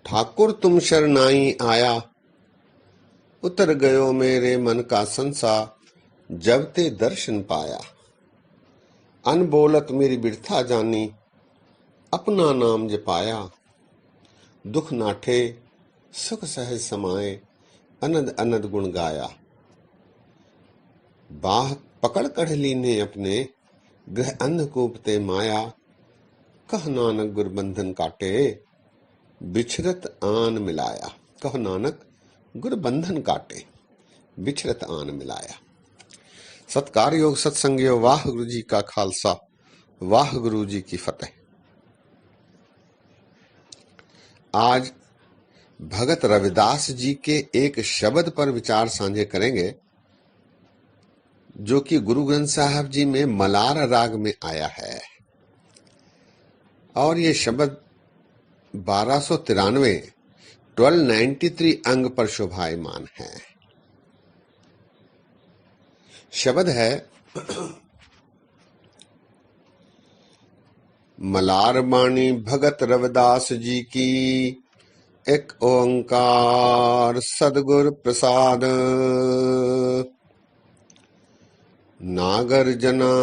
ठाकुर तुम शरणाई आया, उतर गयो मेरे मन का संसा, जब ते दर्शन पाया। अनबोलत मेरी बिरथा जानी, अपना नाम जपाया। दुख नाठे सुख सहज समाए, अनद अनद गुण गाया। बाह पकड़ कढ़ली ने अपने, ग्रह अंधकूप ते माया। कह नानक गुरबंधन काटे, बिछरत आन मिलाया। कह नानक गुरबंधन काटे, बिछरत आन मिलाया। सत्कार योग सत्संग योग, वाह गुरु जी का खालसा, वाह गुरु जी की फतेह। आज भगत रविदास जी के एक शब्द पर विचार साझे करेंगे, जो कि गुरु ग्रंथ साहब जी में मलार राग में आया है। और ये शब्द 1293 अंग पर शोभायमान है। शब्द है, मलार बाणी भगत रविदास जी की, एक ओंकार सदगुर प्रसाद। नागर जना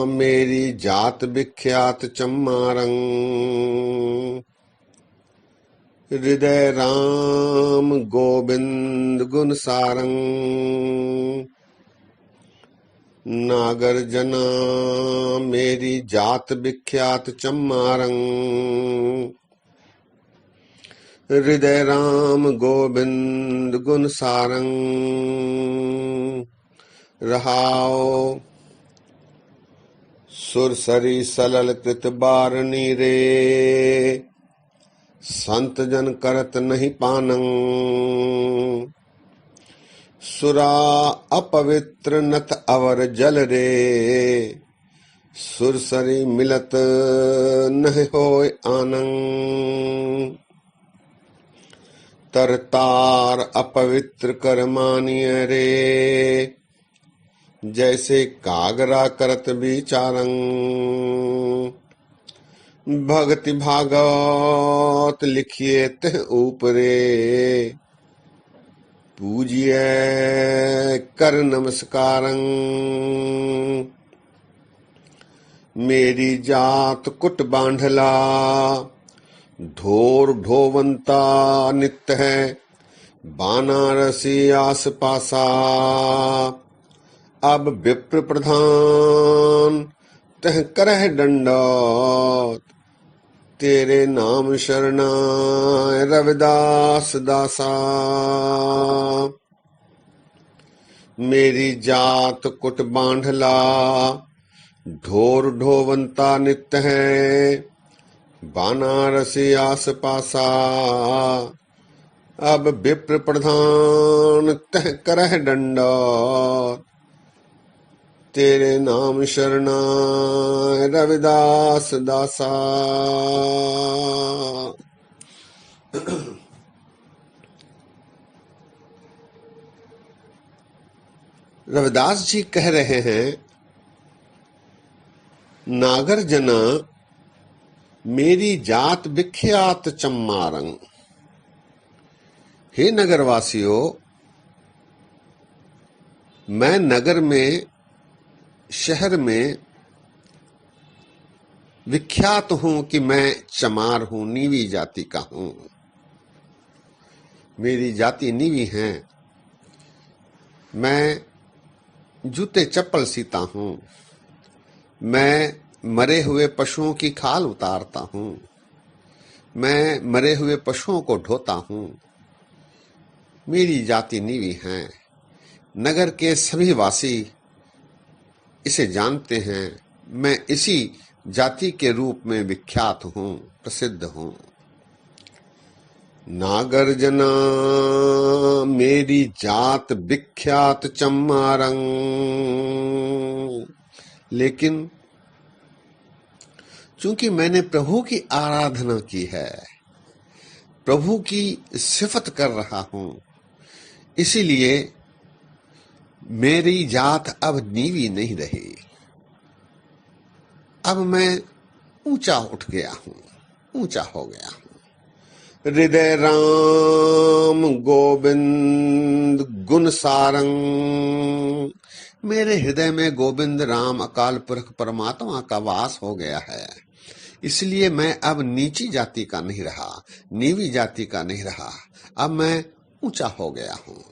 मेरी जात विख्यात चम्मारंग, हृदय राम गोविंद गुण सारंग। नागर जना मेरी जात विख्यात चम्मारंग, हृदय राम गोविंद गुण सारंग। रहाओ सुरसरी सलल कृत बारणी रे, संत जन करत नहीं पानंग। सुरा अपवित्र नथ अवर जल रे, सुरसरी मिलत नहीं होय आनंग। तरतार अपवित्र कर मानिय रे, जैसे कागरा करत विचारंग। भक्ति भागवत लिखिए तह ऊपरे, पूजिए कर नमस्कारं। मेरी जात कुट बांधला, ढोर ढोवंता नित्य है, बानारसी आस पासा। अब विप्र प्रधान तह करह दंडौत, तेरे नाम शरणाय रविदास दासा। मेरी जात कुट बांधला, ढोर ढोवंता नित्य है, बानारसी आस पासा। अब विप्र प्रधान तह करह दंडौत, तेरे नाम शरणाय रविदास दासा। रविदास जी कह रहे हैं, नागर जना मेरी जात विख्यात चम्मारंग। हे नगरवासियों, मैं नगर में, शहर में विख्यात हूं कि मैं चमार हूं, नीवी जाति का हूं। मेरी जाति नीवी है। मैं जूते चप्पल सीता हूं। मैं मरे हुए पशुओं की खाल उतारता हूं। मैं मरे हुए पशुओं को ढोता हूं। मेरी जाति नीवी है। नगर के सभी वासी इसे जानते हैं। मैं इसी जाति के रूप में विख्यात हूं, प्रसिद्ध हूं। नागर जना मेरी जात विख्यात चम्मारंग। लेकिन चूंकि मैंने प्रभु की आराधना की है, प्रभु की सिफत कर रहा हूं, इसीलिए मेरी जात अब नीवी नहीं रही। अब मैं ऊंचा उठ गया हूं, ऊंचा हो गया हूं। हृदय राम गोविंद गुण सारंग। मेरे हृदय में गोविंद राम अकाल पुरख परमात्मा का वास हो गया है, इसलिए मैं अब नीची जाति का नहीं रहा, नीवी जाति का नहीं रहा, अब मैं ऊंचा हो गया हूं।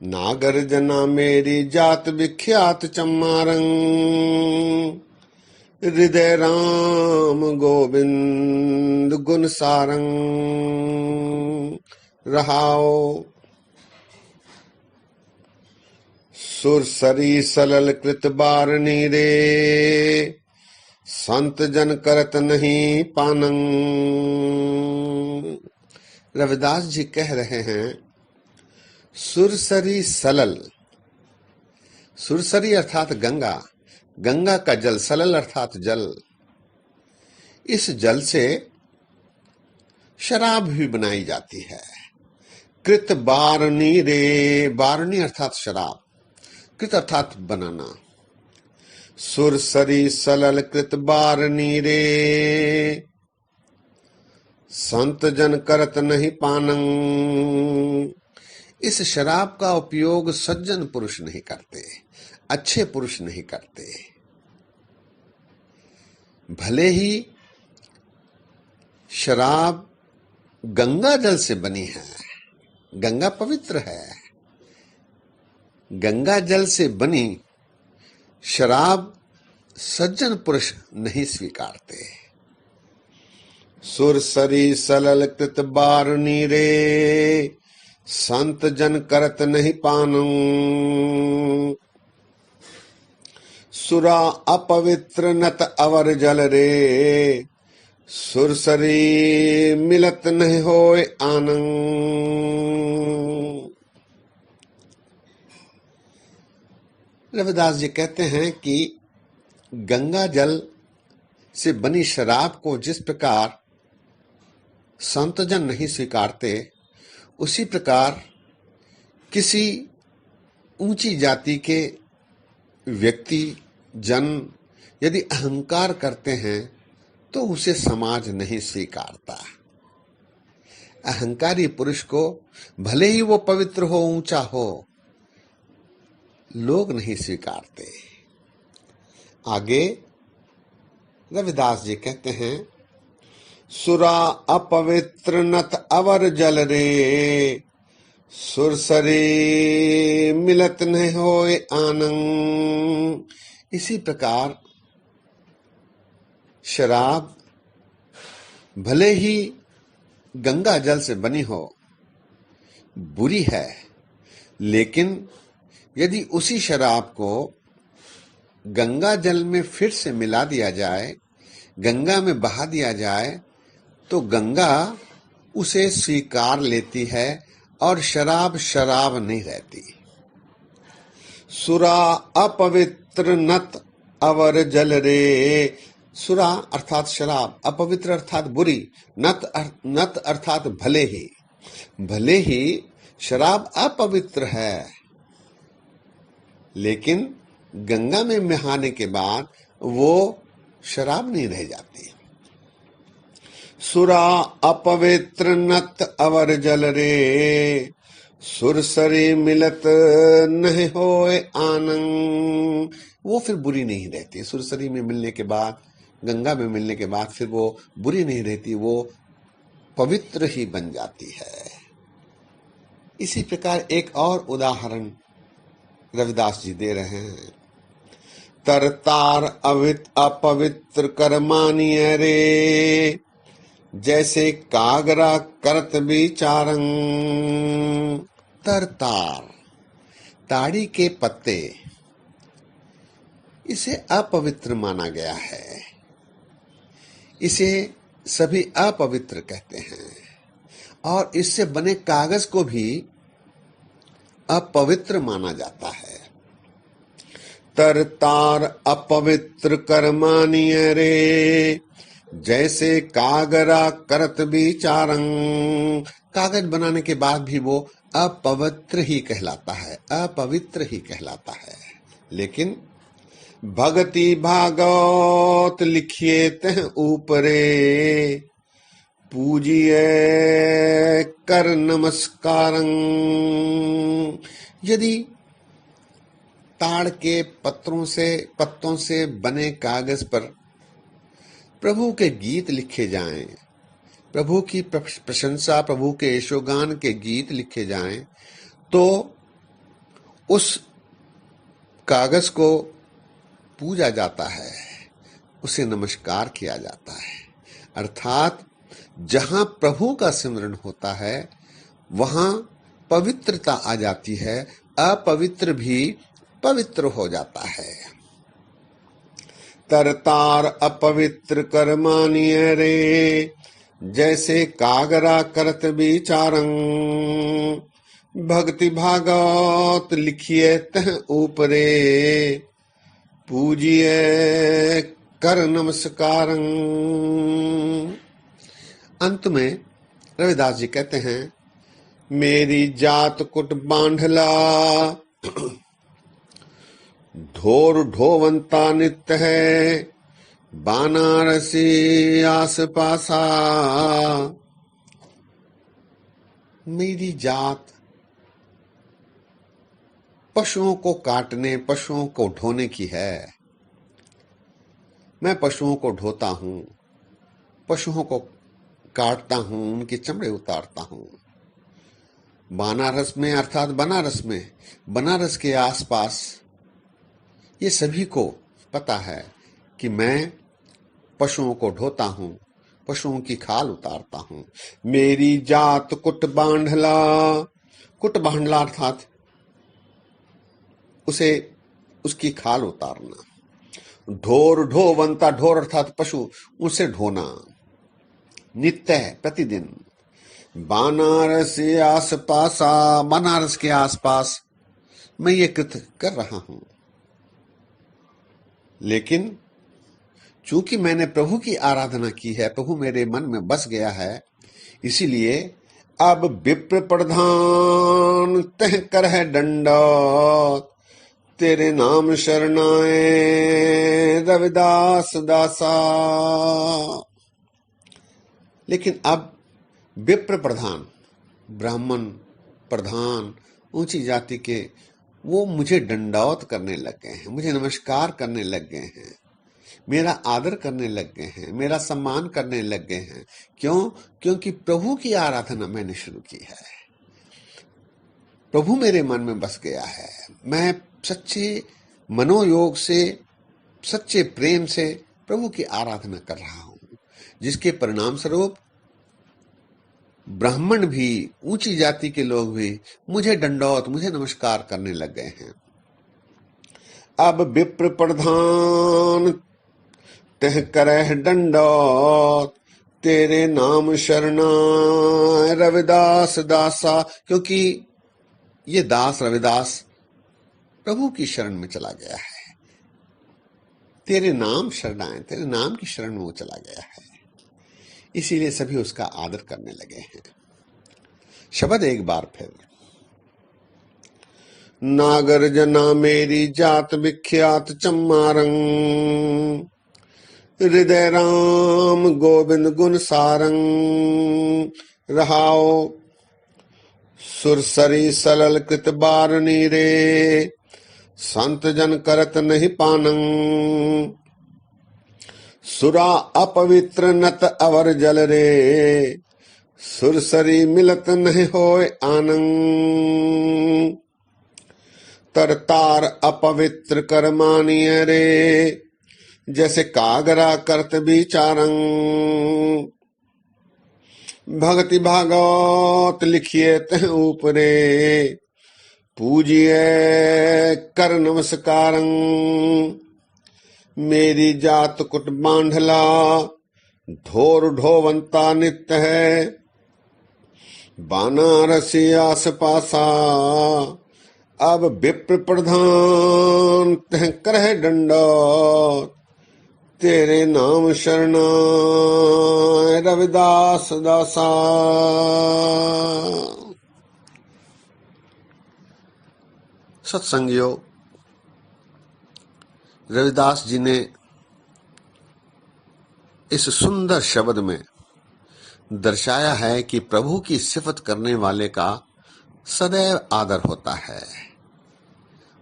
नागर जना मेरी जात विख्यात चम्मारंग, हृदय राम गोविंद गुण सारंग। रहाओ सुरसरी सलल कृत बारनी रे, संत जन करत नहीं पानंग। रविदास जी कह रहे हैं, सुरसरी सलल, सुरसरी अर्थात गंगा, गंगा का जल, सलल अर्थात जल, इस जल से शराब भी बनाई जाती है। कृत बारनी रे, बारनी अर्थात शराब, कृत अर्थात बनाना। सुरसरी सलल कृत बारनी रे, संत जन करत नहीं पानंग। इस शराब का उपयोग सज्जन पुरुष नहीं करते, अच्छे पुरुष नहीं करते। भले ही शराब गंगा जल से बनी है, गंगा पवित्र है, गंगा जल से बनी शराब सज्जन पुरुष नहीं स्वीकारते। सुरसरी सलल कृत बारनी रे, संत जन करत नहीं पानू। सुरा अपवित्र नत अवर जल रे, सुरसरी मिलत नहीं होए आनंद। रविदास जी कहते हैं कि गंगा जल से बनी शराब को जिस प्रकार संतजन नहीं स्वीकारते, उसी प्रकार किसी ऊंची जाति के व्यक्ति जन यदि अहंकार करते हैं तो उसे समाज नहीं स्वीकारता। अहंकारी पुरुष को भले ही वो पवित्र हो, ऊंचा हो, लोग नहीं स्वीकारते। आगे रविदास जी कहते हैं, सुरा अपवित्र नत अवर जल रे, सुरसरी मिलत नहीं होए आनंद। इसी प्रकार शराब भले ही गंगा जल से बनी हो, बुरी है, लेकिन यदि उसी शराब को गंगा जल में फिर से मिला दिया जाए, गंगा में बहा दिया जाए, तो गंगा उसे स्वीकार लेती है और शराब शराब नहीं रहती। सुरा अपवित्र नत अवर जल रे, सुरा अर्थात शराब, अपवित्र अर्थात बुरी, नत अर्थात भले ही शराब अपवित्र है, लेकिन गंगा में नहाने के बाद वो शराब नहीं रह जाती। सुरा अपवित्र नत अवर जल रे, सुरसरी मिलत नहीं होए आनंद। वो फिर बुरी नहीं रहती। सुरसरी में मिलने के बाद, गंगा में मिलने के बाद फिर वो बुरी नहीं रहती, वो पवित्र ही बन जाती है। इसी प्रकार एक और उदाहरण रविदास जी दे रहे हैं। तरतार अपवित्र कर मानिय रे, जैसे कागरा करत विचारंग। तरतार, ताड़ी के पत्ते, इसे अपवित्र माना गया है, इसे सभी अपवित्र कहते हैं, और इससे बने कागज को भी अपवित्र माना जाता है। तरतार अपवित्र कर मानिय रे, जैसे कागरा करत विचारंग। कागज बनाने के बाद भी वो अपवित्र ही कहलाता है, अपवित्र ही कहलाता है। लेकिन भगति भागवत लिखिए तह ऊपरे, पूजिए कर नमस्कारं। यदि ताड़ के पत्तों से बने कागज पर प्रभु के गीत लिखे जाएं, प्रभु की प्रशंसा, प्रभु के यशोगान के गीत लिखे जाएं, तो उस कागज को पूजा जाता है, उसे नमस्कार किया जाता है। अर्थात जहां प्रभु का सिमरन होता है वहां पवित्रता आ जाती है, अपवित्र भी पवित्र हो जाता है। तरतार अपवित्र कर मानिए रे, जैसे कागरा करत विचारं। भक्ति भागवत लिखिए तह ऊपरे, पूजिए कर नमस्कारं। अंत में रविदास जी कहते हैं, मेरी जात कुट बांधला, ढोर ढोवंता नित्य है, बनारसी आस पासा। मेरी जात पशुओं को काटने, पशुओं को ढोने की है। मैं पशुओं को ढोता हूं, पशुओं को काटता हूं, उनके चमड़े उतारता हूं। बनारस में अर्थात बनारस के आसपास ये सभी को पता है कि मैं पशुओं को ढोता हूं, पशुओं की खाल उतारता हूं। मेरी जात कुट बांधला, कुट बांधला अर्थात उसकी खाल उतारना। ढोर ढोवंता, ढोर अर्थात पशु, उसे ढोना नित्य है, प्रतिदिन। बनारस आस पासा, बनारस के आसपास मैं ये कृत्य कर रहा हूं। लेकिन चूंकि मैंने प्रभु की आराधना की है, प्रभु मेरे मन में बस गया है, इसीलिए अब विप्र प्रधान तह कर है दंडौत, तेरे नाम शरणाए रविदास दासा। लेकिन अब विप्र प्रधान, ब्राह्मण प्रधान, ऊंची जाति के, वो मुझे दंडौत करने लग गए हैं, मुझे नमस्कार करने लग गए हैं, मेरा आदर करने लग गए हैं, मेरा सम्मान करने लग गए हैं। क्यों? क्योंकि प्रभु की आराधना मैंने शुरू की है, प्रभु मेरे मन में बस गया है। मैं सच्चे मनोयोग से, सच्चे प्रेम से प्रभु की आराधना कर रहा हूं, जिसके परिणाम स्वरूप ब्राह्मण भी, ऊंची जाति के लोग भी मुझे दंडौत, मुझे नमस्कार करने लग गए हैं। अब विप्र प्रधान तह करह दंडौत, तेरे नाम शरणाय रविदास दासा। क्योंकि ये दास रविदास प्रभु की शरण में चला गया है, तेरे नाम शरणाय, तेरे नाम की शरण में वो चला गया है, इसीलिए सभी उसका आदर करने लगे हैं। शब्द एक बार फिर, नागर जना मेरी जात विख्यात चम्मारंग, हृदय राम गोविंद गुण सारंग, रहाओ सुरसरी सलल कृत बारनी रे, संत जन करत नहीं पानंग, सुरा अपवित्र नत अवर जल रे, सुरसरी मिलत नहीं होय आनंग, तरतार अपवित्र कर मानिय रे, जैसे कागरा करत विचारं, भक्ति भागवत लिखिए तह ऊपरे, पूजिए कर नमस्कारं। मेरी जात कुट बांधला, ढोर ढोवंता नित्य है, बनारसी आस पासा। अब विप्र प्रधान तह करह दंडौत, तेरे नाम शरणाय रविदास दासा। सत्संगियों, रविदास जी ने इस सुंदर शब्द में दर्शाया है कि प्रभु की सिफत करने वाले का सदैव आदर होता है।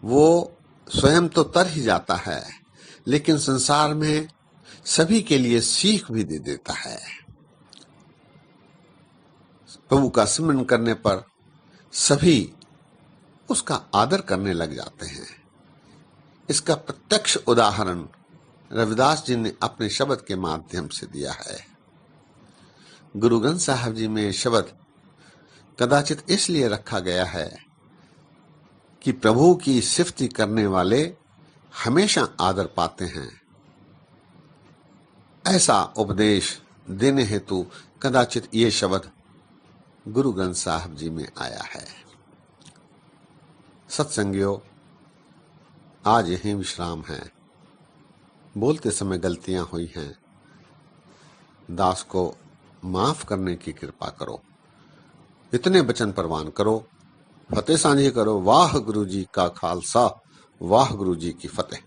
वो स्वयं तो तर ही जाता है, लेकिन संसार में सभी के लिए सीख भी दे देता है। प्रभु का सिमरन करने पर सभी उसका आदर करने लग जाते हैं। इसका प्रत्यक्ष उदाहरण रविदास जी ने अपने शब्द के माध्यम से दिया है। गुरु ग्रंथ साहब जी में शब्द कदाचित इसलिए रखा गया है कि प्रभु की सिफती करने वाले हमेशा आदर पाते हैं। ऐसा उपदेश देने हेतु कदाचित ये शब्द गुरु ग्रंथ साहब जी में आया है। सत्संगियों, आज यहीं विश्राम है। बोलते समय गलतियां हुई हैं, दास को माफ करने की कृपा करो। इतने वचन प्रवान करो, फतेह सांझी करो। वाह गुरु जी का खालसा, वाह गुरु जी की फतेह।